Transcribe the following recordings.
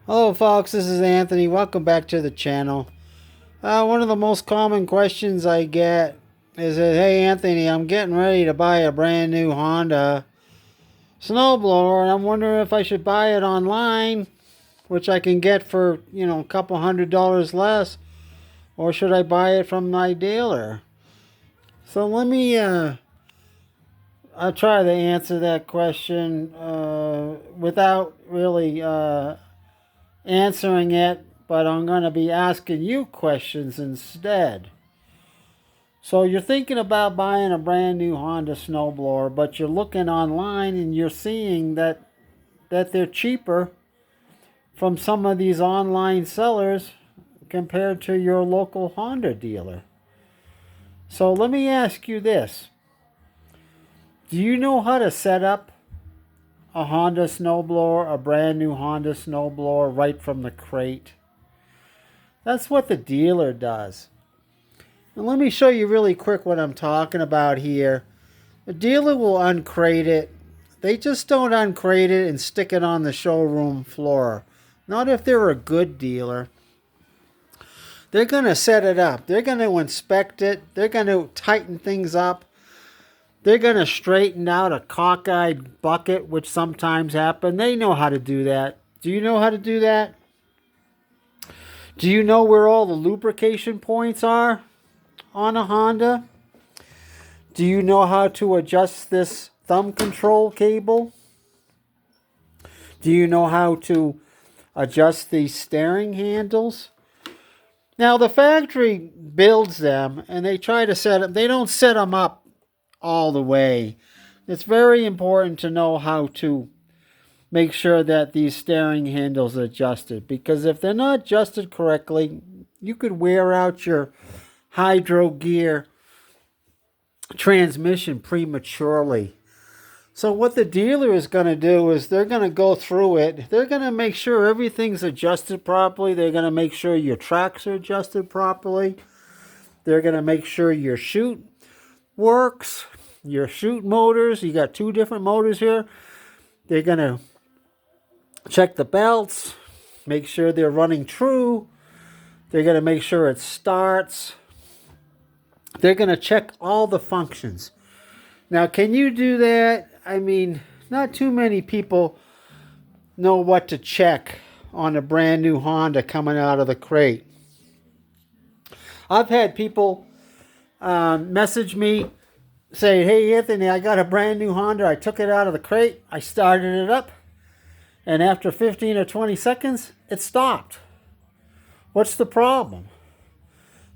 Hello folks, this is Anthony. Welcome back to the channel. One of the most common questions I get is that, hey Anthony, I'm getting ready to buy a brand new Honda snowblower and I'm wondering if I should buy it online, which I can get for, a couple $100 less, or should I buy it from my dealer? So I'll try to answer that question without really answering it, but I'm going to be asking you questions instead. So you're thinking about buying a brand new Honda snowblower, but you're looking online and you're seeing that they're cheaper from some of these online sellers compared to your local Honda dealer. So let me ask you this. Do you know how to set up a Honda snowblower, a brand new Honda snowblower right from the crate? That's what the dealer does. And let me show you really quick what I'm talking about here. The dealer will uncrate it. They just don't uncrate it and stick it on the showroom floor. Not if they're a good dealer. They're going to set it up. They're going to inspect it. They're going to tighten things up. They're going to straighten out a cockeyed bucket, which sometimes happen. They know how to do that. Do you know how to do that? Do you know where all the lubrication points are on a Honda? Do you know how to adjust this thumb control cable? Do you know how to adjust these steering handles? Now the factory builds them and they try to set them. They don't set them up all the way. It's very important to know how to make sure that these steering handles are adjusted, because if they're not adjusted correctly, you could wear out your hydro gear transmission prematurely. So what the dealer is going to do is they're going to go through it. They're going to make sure everything's adjusted properly. They're going to make sure your tracks are adjusted properly. They're going to make sure your chute works. Your chute motors, you got two different motors here. They're going to check the belts, make sure they're running true. They're going to make sure it starts. They're going to check all the functions. Now, can you do that? I mean, not too many people know what to check on a brand new Honda coming out of the crate. I've had people message me say, hey Anthony, I got a brand new Honda. I took it out of the crate. I started it up. And after 15 or 20 seconds, it stopped. What's the problem?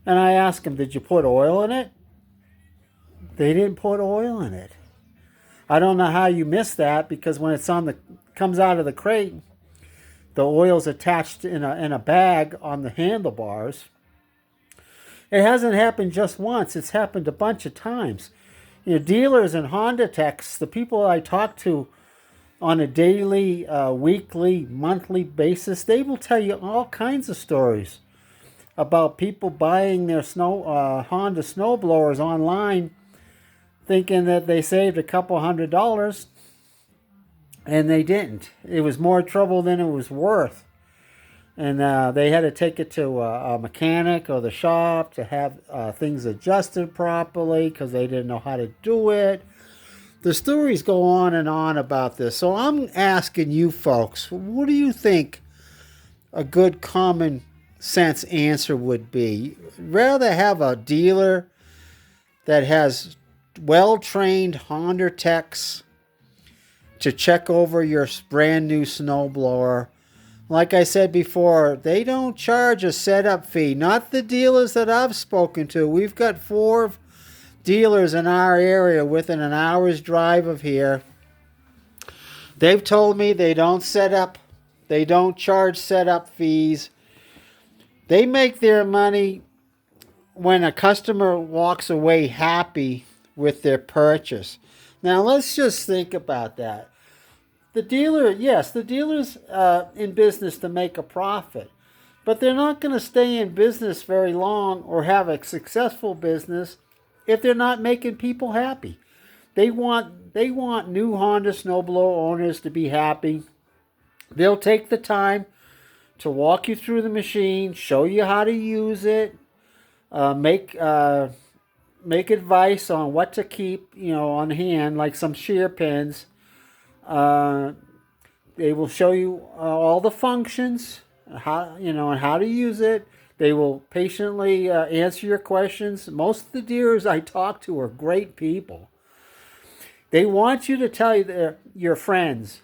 And I asked them, did you put oil in it? They didn't put oil in it. I don't know how you missed that, because when it's comes out of the crate, the oil's attached in a bag on the handlebars. It hasn't happened just once. It's happened a bunch of times. Dealers and Honda techs, the people I talk to on a daily, weekly, monthly basis, they will tell you all kinds of stories about people buying their Honda snowblowers online, thinking that they saved a couple $100, and they didn't. It was more trouble than it was worth. And they had to take it to a mechanic or the shop to have things adjusted properly because they didn't know how to do it. The stories go on and on about this. So I'm asking you folks, what do you think a good common sense answer would be? Rather have a dealer that has well-trained Honda techs to check over your brand new snowblower. Like I said before, they don't charge a setup fee. Not the dealers that I've spoken to. We've got 4 dealers in our area within an hour's drive of here. They've told me they don't charge setup fees. They make their money when a customer walks away happy with their purchase. Now let's just think about that. The dealer's in business to make a profit, but they're not going to stay in business very long or have a successful business if they're not making people happy. They want new Honda snowblower owners to be happy. They'll take the time to walk you through the machine, show you how to use it, make advice on what to keep, on hand, like some shear pins. Uh, they will show you all the functions, and how to use it. They will patiently answer your questions. Most of the dealers I talk to are great people. They want you to tell your friends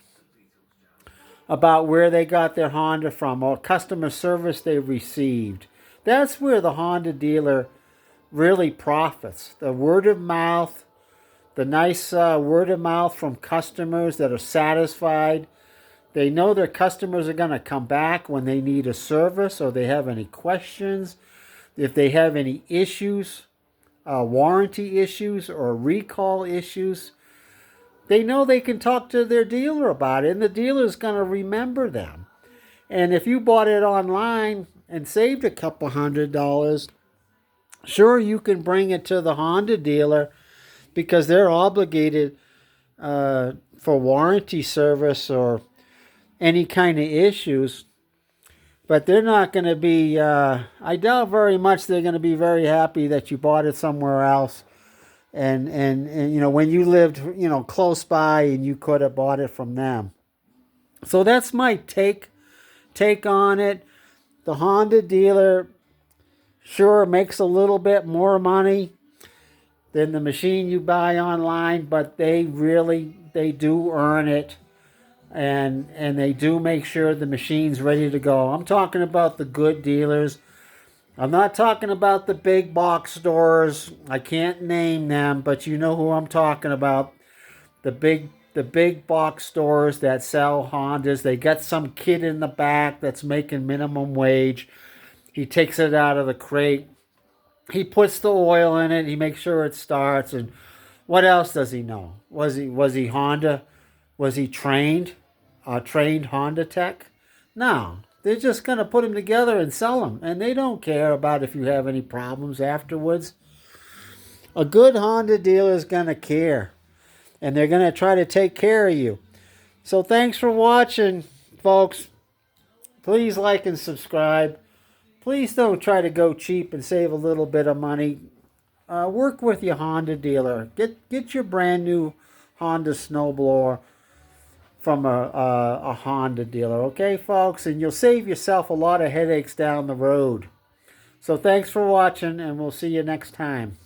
about where they got their Honda from or customer service they received. That's where the Honda dealer really profits. The word of mouth, the nice word of mouth from customers that are satisfied. They know their customers are going to come back when they need a service or they have any questions. If they have any issues, warranty issues or recall issues, they know they can talk to their dealer about it, and the dealer's going to remember them. And if you bought it online and saved a couple $100, sure, you can bring it to the Honda dealer because they're obligated for warranty service or any kind of issues. But they're not going to be, I doubt very much they're going to be very happy that you bought it somewhere else. And when you lived, close by and you could have bought it from them. So that's my take on it. The Honda dealer sure makes a little bit more money than the machine you buy online, but they do earn it. And they do make sure the machine's ready to go. I'm talking about the good dealers. I'm not talking about the big box stores. I can't name them, but you know who I'm talking about. The big box stores that sell Hondas. They got some kid in the back that's making minimum wage. He takes it out of the crate. He puts the oil in it. He makes sure it starts. And what else does he know? Was he Honda? Was he trained? Trained Honda tech? No. They're just going to put them together and sell them. And they don't care about if you have any problems afterwards. A good Honda dealer is going to care. And they're going to try to take care of you. So thanks for watching, folks. Please like and subscribe. Please don't try to go cheap and save a little bit of money. Work with your Honda dealer. Get your brand new Honda Snowblower from a Honda dealer, okay, folks? And you'll save yourself a lot of headaches down the road. So thanks for watching, and we'll see you next time.